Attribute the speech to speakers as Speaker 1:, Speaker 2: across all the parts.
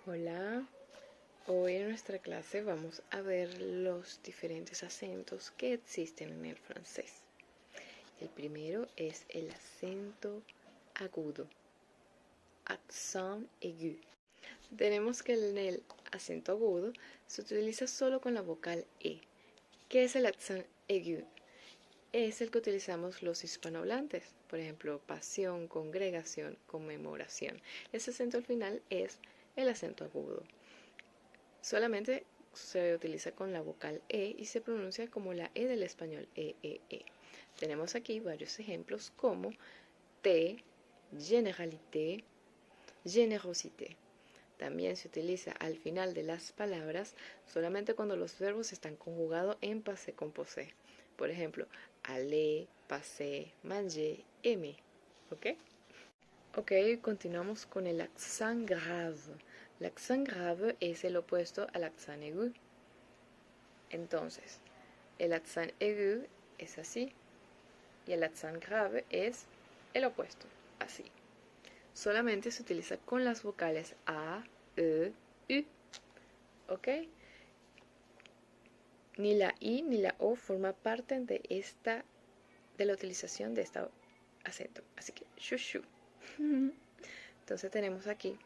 Speaker 1: Hola, hoy en nuestra clase vamos a ver los diferentes acentos que existen en el francés. El primero es el acento agudo, accent aigu. Tenemos que en el acento agudo se utiliza solo con la vocal E. ¿Qué es el accent aigu? Es el que utilizamos los hispanohablantes, por ejemplo, pasión, congregación, conmemoración. Ese acento al final es el acento agudo. Solamente se utiliza con la vocal E y se pronuncia como la E del español, E. Tenemos aquí varios ejemplos como té, généralité, générosité. También se utiliza al final de las palabras solamente cuando los verbos están conjugados en passé composé. Por ejemplo, aller, passer, manger, aimer. ¿Ok? Ok, continuamos con el accent grave. L'accent grave es el opuesto al accent aigu. Entonces, el accent aigu es así y el accent grave es el opuesto, así. Solamente se utiliza con las vocales A, E, U. ¿Ok? Ni la I ni la O forma parte de la utilización de este acento. Así que, shushu. Entonces tenemos aquí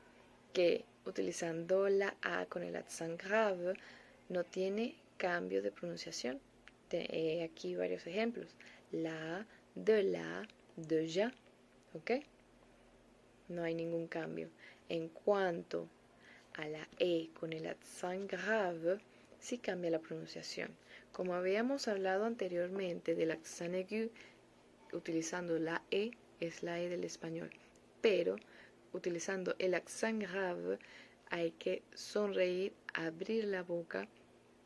Speaker 1: que utilizando la A con el accent grave no tiene cambio de pronunciación. Aquí varios ejemplos. La, de ya. ¿Ok? No hay ningún cambio. En cuanto a la E con el accent grave, sí cambia la pronunciación. Como habíamos hablado anteriormente del accent aigu, utilizando la E, es la E del español. Pero utilizando el accent grave, hay que sonreír, abrir la boca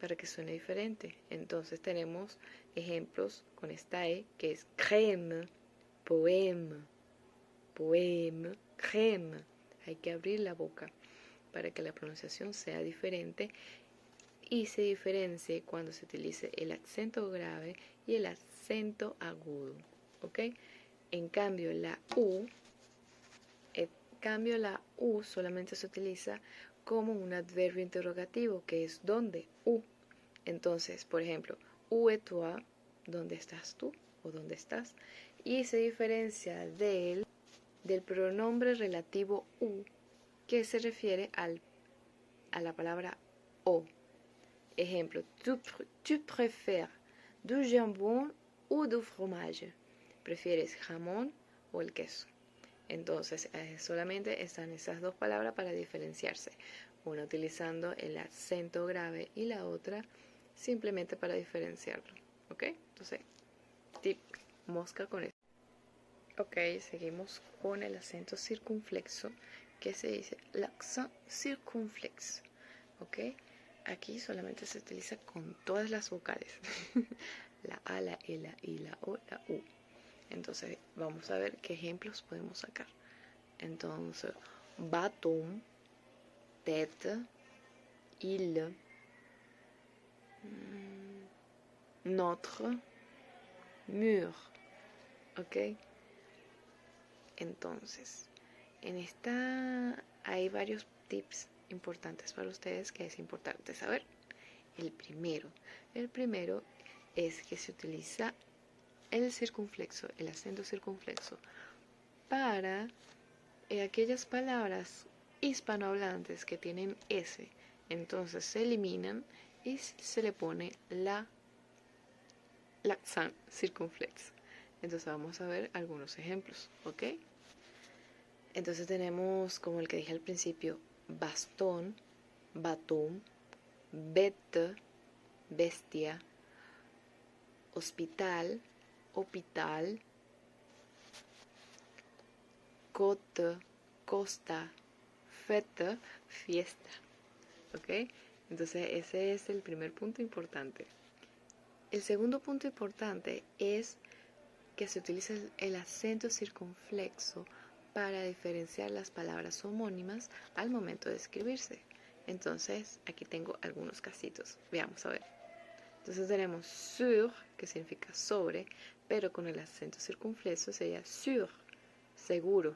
Speaker 1: para que suene diferente. Entonces tenemos ejemplos con esta E que es crème, poème, poème, crème. Hay que abrir la boca para que la pronunciación sea diferente y se diferencie cuando se utilice el acento grave y el acento agudo. ¿Ok? En cambio, la U solamente se utiliza como un adverbio interrogativo, que es ¿dónde? U. Entonces, por ejemplo, où es toi? ¿Dónde estás tú? ¿O dónde estás? Y se diferencia del pronombre relativo U, que se refiere a la palabra o. Ejemplo, tu préfères du jambon ou du fromage? ¿Prefieres jamón o el queso? Entonces, solamente están esas dos palabras para diferenciarse. Una utilizando el acento grave y la otra simplemente para diferenciarlo. ¿Ok? Entonces, tip, mosca con esto. Ok, seguimos con el acento circunflexo, que se dice l'accent circunflexe. ¿Ok? Aquí solamente se utiliza con todas las vocales. La A, la E, la I, la O, la U. Entonces, vamos a ver qué ejemplos podemos sacar. Entonces, bâton, tête, il, notre, mur. ¿Ok? Entonces, en esta hay varios tips importantes para ustedes que es importante saber. El primero es que se utiliza el circunflexo, el acento circunflexo, para aquellas palabras hispanohablantes que tienen S. Entonces se eliminan y se le pone l'accent circunflex. Entonces vamos a ver algunos ejemplos, ¿ok? Entonces tenemos, como el que dije al principio, bastón, bâton, bête, bestia, hospital, hospital, côte, costa, fête, fiesta. ¿Ok? Entonces ese es el primer punto importante. El segundo punto importante es que se utiliza el acento circunflexo para diferenciar las palabras homónimas al momento de escribirse. Entonces, aquí tengo algunos casitos. Veamos a ver. Entonces tenemos sur, que significa sobre, pero con el acento circunflexo sería sur, seguro.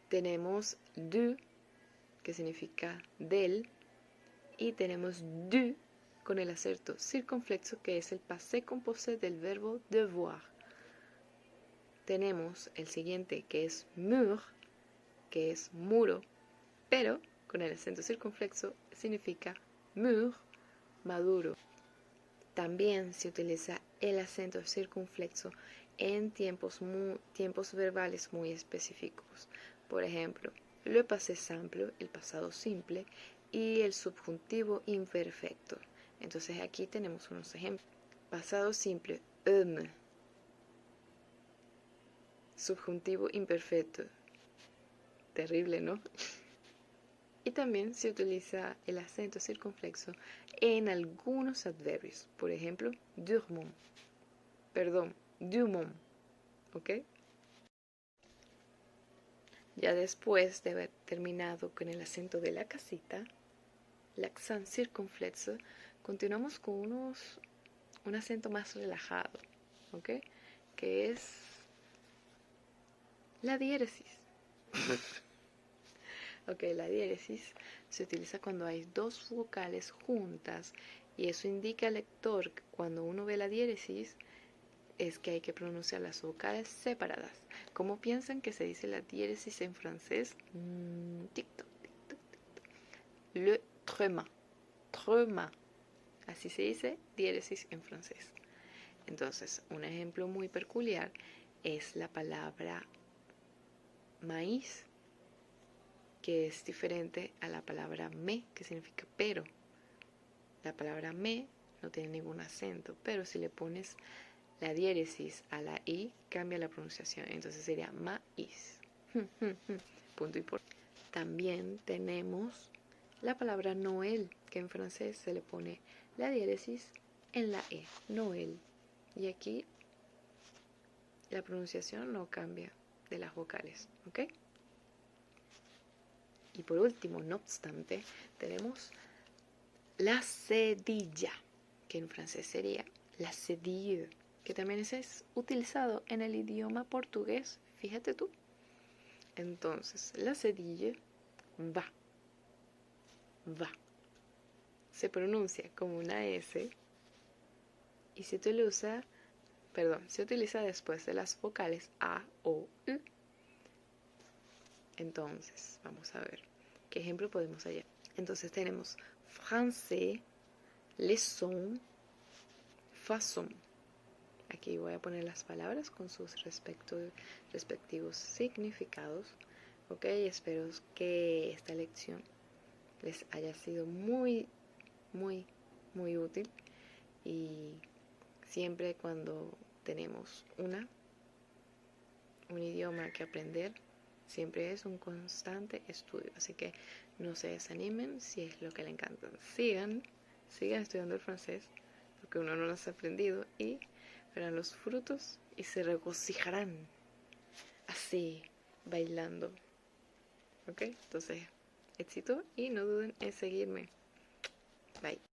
Speaker 1: Tenemos du, que significa del, y tenemos du con el acento circunflexo, que es el passé composé del verbo devoir. Tenemos el siguiente, que es mur, que es muro, pero con el acento circunflexo significa mûr, maduro. También se utiliza el acento circunflexo en tiempos verbales muy específicos. Por ejemplo, le passé simple, el pasado simple, y el subjuntivo imperfecto. Entonces aquí tenemos unos ejemplos. Pasado simple, homme. Subjuntivo imperfecto. Terrible, ¿no? Y también se utiliza el acento circunflexo en algunos adverbios. Por ejemplo, durement. Dumont. ¿Ok? Ya después de haber terminado con el acento de la casita, l'accent circunflexo, continuamos con un acento más relajado, ¿ok? Que es la diéresis. Ok, la diéresis se utiliza cuando hay dos vocales juntas y eso indica al lector que cuando uno ve la diéresis es que hay que pronunciar las vocales separadas. ¿Cómo piensan que se dice la diéresis en francés? Tic-toc, tic-toc, tic-toc. Le tréma. Tréma. Así se dice diéresis en francés. Entonces, un ejemplo muy peculiar es la palabra maíz, que es diferente a la palabra me, que significa pero. La palabra me no tiene ningún acento, pero si le pones la diéresis a la i, cambia la pronunciación. Entonces sería maíz. Punto y por. También tenemos la palabra Noel, que en francés se le pone la diéresis en la e, Noel. Y aquí la pronunciación no cambia de las vocales, ¿ok? Y por último, no obstante, tenemos la cedilla, que en francés sería la cedille, que también es utilizado en el idioma portugués, fíjate tú. Entonces, la cedille va. Se pronuncia como una S y se utiliza después de las vocales A, O, U. Entonces, vamos a ver qué ejemplo podemos hallar. Entonces tenemos français, leçon, façon. Aquí voy a poner las palabras con sus respectivos significados. Ok, espero que esta lección les haya sido muy útil. Y siempre cuando tenemos un idioma que aprender, siempre es un constante estudio. Así que no se desanimen si es lo que le encanta. Sigan estudiando el francés, porque uno no lo ha aprendido, y verán los frutos y se regocijarán así, bailando. ¿Ok? Entonces, éxito y no duden en seguirme. Bye.